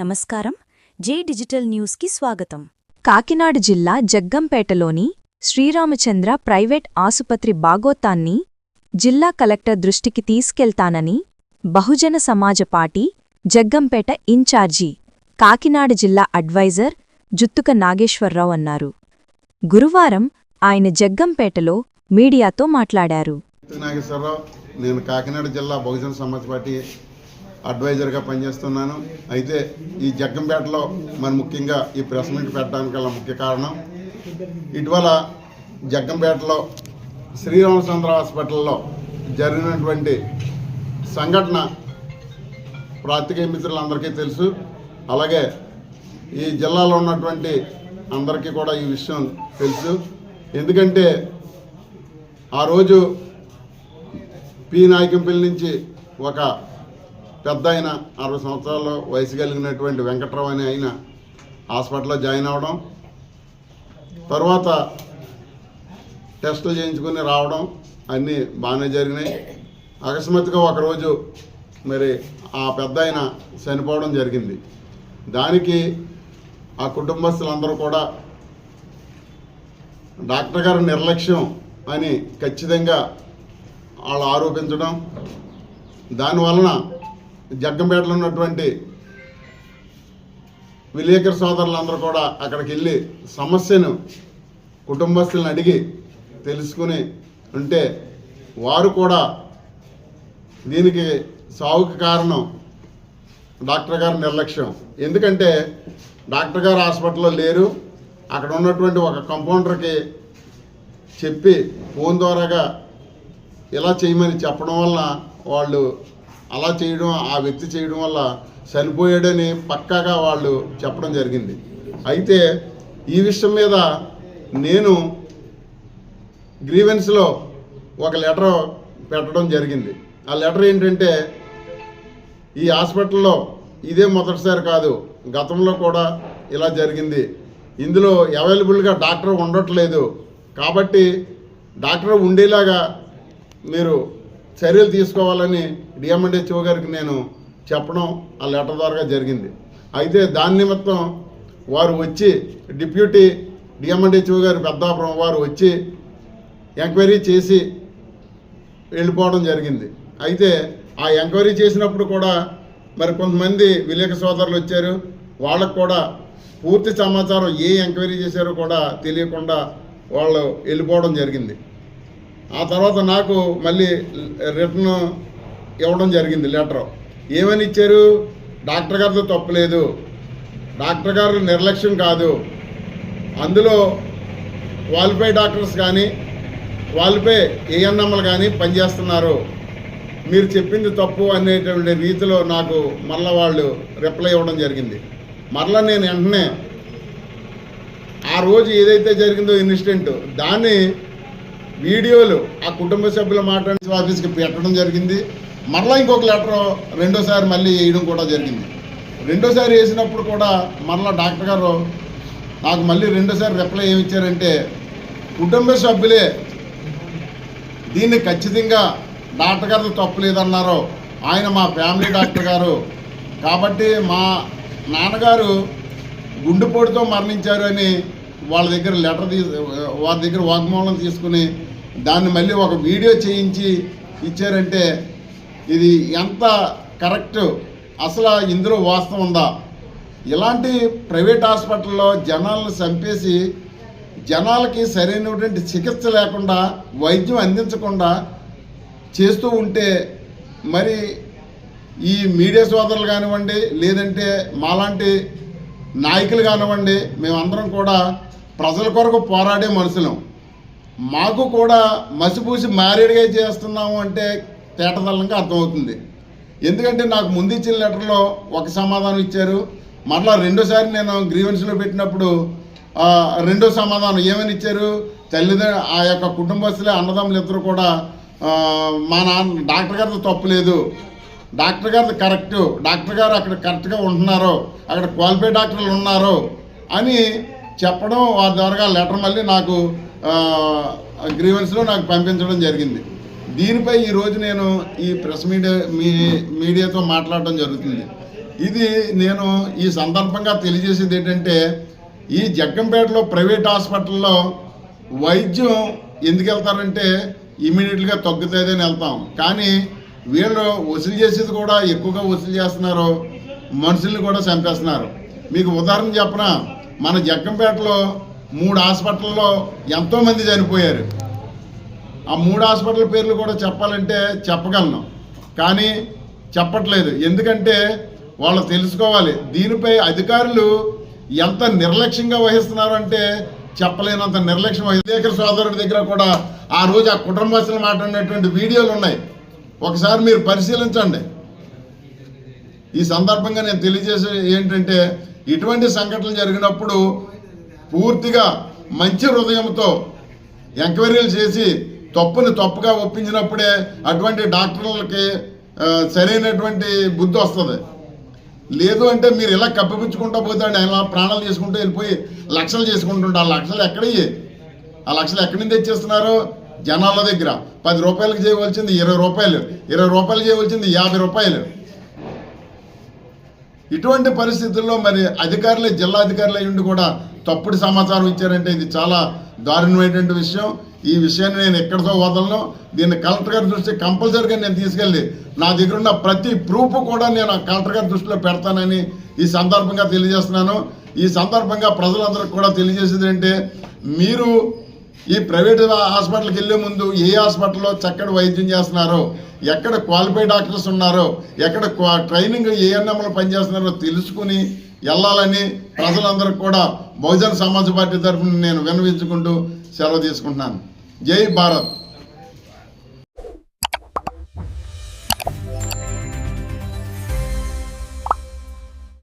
నమస్కారం. జే డిజిటల్ న్యూస్కి స్వాగతం. కాకినాడ జిల్లా జగ్గంపేటలోని శ్రీరామచంద్ర ప్రైవేట్ ఆసుపత్రి బాగోతాన్ని జిల్లా కలెక్టర్ దృష్టికి తీసుకెళ్తానని బహుజన సమాజ పార్టీ జగ్గంపేట ఇన్ఛార్జి కాకినాడ జిల్లా అడ్వైజర్ జుత్తుక నాగేశ్వరరావు అన్నారు. గురువారం ఆయన జగ్గంపేటలో మీడియాతో మాట్లాడారు. నేను కాకినాడ జిల్లా బహుజన సమాజ్ పార్టీ అడ్వైజర్గా పనిచేస్తున్నాను. అయితే ఈ జగ్గంపేటలో మరి ముఖ్యంగా ఈ ప్రెస్ మీట్ పెట్టడానికి గల ముఖ్య కారణం, ఇటీవల జగ్గంపేటలో శ్రీరామచంద్ర హాస్పిటల్లో జరిగినటువంటి సంఘటన పాత్రికేయ మిత్రులందరికీ తెలుసు. అలాగే ఈ జిల్లాలో ఉన్నటువంటి అందరికీ కూడా ఈ విషయం తెలుసు. ఎందుకంటే ఆ రోజు పి నాయకంపల్లి నుంచి ఒక పెద్ద ఆయన 60 సంవత్సరాల వయసు కలిగినటువంటి వెంకట్రావు అని ఆయన హాస్పిటల్లో జాయిన్ అవ్వడం, తర్వాత టెస్టులు చేయించుకుని రావడం అన్నీ బాగానే జరిగినాయి. అకస్మాత్తుగా ఒకరోజు మరి ఆ పెద్ద ఆయన చనిపోవడం జరిగింది. దానికి ఆ కుటుంబస్తులందరూ కూడా డాక్టర్ గారి నిర్లక్ష్యం అని ఖచ్చితంగా వాళ్ళు ఆరోపించడం, దానివలన జగ్గంపేటలో ఉన్నటువంటి విలేకరు సోదరులందరూ కూడా అక్కడికి వెళ్ళి సమస్యను కుటుంబస్తులను అడిగి తెలుసుకుని ఉంటే వారు కూడా దీనికి సావుకి కారణం డాక్టర్ గారి నిర్లక్ష్యం. ఎందుకంటే డాక్టర్ గారు హాస్పిటల్లో లేరు, అక్కడ ఉన్నటువంటి ఒక కంపౌండర్కి చెప్పి ఫోన్ ద్వారాగా ఇలా చేయమని చెప్పడం వల్ల వాళ్ళు అలా చేయడం, ఆ వ్యక్తి చేయడం వల్ల చనిపోయాడని పక్కాగా వాళ్ళు చెప్పడం జరిగింది. అయితే ఈ విషయం మీద నేను గ్రీవెన్స్లో ఒక లెటర్ పెట్టడం జరిగింది. ఆ లెటర్ ఏంటంటే, ఈ హాస్పిటల్లో ఇదే మొదటిసారి కాదు, గతంలో కూడా ఇలా జరిగింది. ఇందులో అవైలబుల్గా డాక్టర్ ఉండట్లేదు, కాబట్టి డాక్టర్ ఉండేలాగా మీరు చర్యలు తీసుకోవాలని డిఎంఎండ్హెచ్ఓ గారికి నేను చెప్పడం ఆ లెటర్ ద్వారా జరిగింది. అయితే దాని నిమిత్తం వారు వచ్చి డిప్యూటీ డిఎంఎండ్హెచ్ఓ గారు పెద్దాపురం వారు వచ్చి ఎంక్వైరీ చేసి వెళ్ళిపోవడం జరిగింది. అయితే ఆ ఎంక్వైరీ చేసినప్పుడు కూడా మరి కొంతమంది విలేకరు సోదరులు వచ్చారు, వాళ్ళకు కూడా పూర్తి సమాచారం ఏ ఎంక్వైరీ చేశారో కూడా తెలియకుండా వాళ్ళు వెళ్ళిపోవడం జరిగింది. ఆ తర్వాత నాకు మళ్ళీ రిటర్న్ ఇవ్వడం జరిగింది లెటర్. ఏమని ఇచ్చారు? డాక్టర్ గారితో తప్పులేదు, డాక్టర్ గారు నిర్లక్ష్యం కాదు, అందులో క్వాలిఫైడ్ డాక్టర్స్ కానీ క్వాలిఫై ఏఎన్ఎంలు కానీ పనిచేస్తున్నారు, మీరు చెప్పింది తప్పు అనేటువంటి రీతిలో నాకు మళ్ళీ వాళ్ళు రిప్లై ఇవ్వడం జరిగింది. మరలా నేను వెంటనే ఆ రోజు ఏదైతే జరిగిందో ఇన్సిడెంట్ దాన్ని వీడియోలు ఆ కుటుంబ సభ్యుల మాట్లాడి ఆఫీస్కి పెట్టడం జరిగింది. మరలా ఇంకొక లెటర్ రెండోసారి మళ్ళీ వేయడం కూడా జరిగింది. రెండోసారి వేసినప్పుడు కూడా మరలా డాక్టర్ గారు నాకు మళ్ళీ రెండోసారి రిప్లై ఏమి ఇచ్చారంటే, కుటుంబ సభ్యులే దీన్ని ఖచ్చితంగా డాక్టర్ గారితో తప్పు లేదన్నారు, ఆయన మా ఫ్యామిలీ డాక్టర్ గారు, కాబట్టి మా నాన్నగారు గుండెపోటుతో మరణించారు అని వాళ్ళ దగ్గర వారి దగ్గర వాగ్మూలం తీసుకుని దాన్ని మళ్ళీ ఒక వీడియో చేయించి ఇచ్చారంటే ఇది ఎంత కరెక్ట్? అసలు ఇందులో వాస్తవం ఉందా? ఇలాంటి ప్రైవేట్ హాస్పిటల్లో జనాలను చంపేసి జనాలకి సరైనటువంటి చికిత్స లేకుండా వైద్యం అందించకుండా చేస్తూ ఉంటే మరి ఈ మీడియా సోదరులు కానివ్వండి, లేదంటే మాలాంటి నాయకులు కానివ్వండి, మేమందరం కూడా ప్రజల కొరకు పోరాడే మనుషులం. మాకు కూడా మసిపూసి మారేడుగా చేస్తున్నాము అంటే తేటతల్లంగా అర్థమవుతుంది. ఎందుకంటే నాకు ముందు ఇచ్చిన లెటర్లో ఒక సమాధానం ఇచ్చారు, మరలా రెండోసారి నేను గ్రీవెన్స్లో పెట్టినప్పుడు రెండో సమాధానం ఏమని ఇచ్చారు? ఆ యొక్క కుటుంబస్తులే అన్నదమ్ములు ఇద్దరు కూడా మా నాన్న డాక్టర్ గారితో తప్పు లేదు, డాక్టర్ గారిది కరెక్టు, డాక్టర్ గారు అక్కడ కరెక్ట్గా ఉంటున్నారు, అక్కడ క్వాలిఫైడ్ డాక్టర్లు ఉన్నారు అని చెప్పడం, వారి ద్వారా లెటర్ మళ్ళీ నాకు గ్రీవెన్స్లో నాకు పంపించడం జరిగింది. దీనిపై ఈరోజు నేను ఈ ప్రెస్ మీడియాతో మాట్లాడటం జరుగుతుంది. ఇది నేను ఈ సందర్భంగా తెలియజేసేది ఏంటంటే, ఈ జగ్గంపేటలో ప్రైవేట్ హాస్పిటల్లో వైద్యం ఎందుకు వెళ్తారంటే ఇమీడియట్గా తగ్గుతుందని వెళ్తాం. కానీ వీళ్ళు వసూలు చేసేది కూడా ఎక్కువగా వసూలు చేస్తున్నారు, మనుషుల్ని కూడా చంపేస్తున్నారు. మీకు ఉదాహరణ చెప్పనా, మన జగ్గంపేటలో 3 హాస్పిటల్లో ఎంతోమంది చనిపోయారు. ఆ 3 హాస్పిటల్ పేర్లు కూడా చెప్పాలంటే చెప్పగలను, కానీ చెప్పట్లేదు. ఎందుకంటే వాళ్ళు తెలుసుకోవాలి దీనిపై అధికారులు ఎంత నిర్లక్ష్యంగా వహిస్తున్నారు అంటే చెప్పలేనంత నిర్లక్ష్యం. విలేకరు సోదరుడి దగ్గర కూడా ఆ రోజు ఆ కుటుంబస్తులు మాట్లాడినటువంటి వీడియోలు ఉన్నాయి, ఒకసారి మీరు పరిశీలించండి. ఈ సందర్భంగా నేను తెలియజేసే ఏంటంటే, ఇటువంటి సంఘటనలు జరిగినప్పుడు పూర్తిగా మంచి హృదయంతో ఎంక్వైరీలు చేసి తప్పుని తప్పుగా ఒప్పించినప్పుడే అటువంటి డాక్టర్లకి సరైనటువంటి బుద్ధి వస్తుంది. లేదు అంటే మీరు ఇలా కప్పిపుచ్చుకుంటూ పోతే ఆయన ప్రాణాలు చేసుకుంటూ వెళ్ళిపోయి లక్షలు చేసుకుంటుంటే ఆ లక్షలు ఎక్కడయ్యి? ఆ లక్షలు ఎక్కడి నుంచి తెచ్చేస్తున్నారు? జనాల దగ్గర 10 రూపాయలకి చేయవలసింది 20 రూపాయలు, 20 రూపాయలు చేయవలసింది 50 రూపాయలు. ఇటువంటి పరిస్థితుల్లో మరి అధికారులే, జిల్లా అధికారులు అయ్యుండి కూడా తప్పుడు సమాచారం ఇచ్చారంటే ఇది చాలా దారుణమైనటువంటి విషయం. ఈ విషయాన్ని నేను ఎక్కడితో వదలను. దీన్ని కలెక్టర్ గారి దృష్టి కంపల్సరీగా నేను తీసుకెళ్ళి నా దగ్గర ఉన్న ప్రతి ప్రూఫ్ కూడా నేను కలెక్టర్ గారి దృష్టిలో పెడతానని ఈ సందర్భంగా తెలియజేస్తున్నాను. ఈ సందర్భంగా ప్రజలందరికీ కూడా తెలియజేసేది అంటే, మీరు ఈ ప్రైవేట్ హాస్పిటల్కి వెళ్ళే ముందు ఏ హాస్పిటల్లో చక్కటి వైద్యం చేస్తున్నారో, ఎక్కడ క్వాలిఫైడ్ డాక్టర్స్ ఉన్నారో, ఎక్కడ ట్రైనింగ్ ఏఎన్ఎంలు పనిచేస్తున్నారో తెలుసుకుని వెళ్ళాలని ప్రజలందరికీ కూడా బహుజన సమాజ్ పార్టీ తరఫున నేను విన్నవించుకుంటూ సెలవు తీసుకుంటున్నాను. జై భారత్.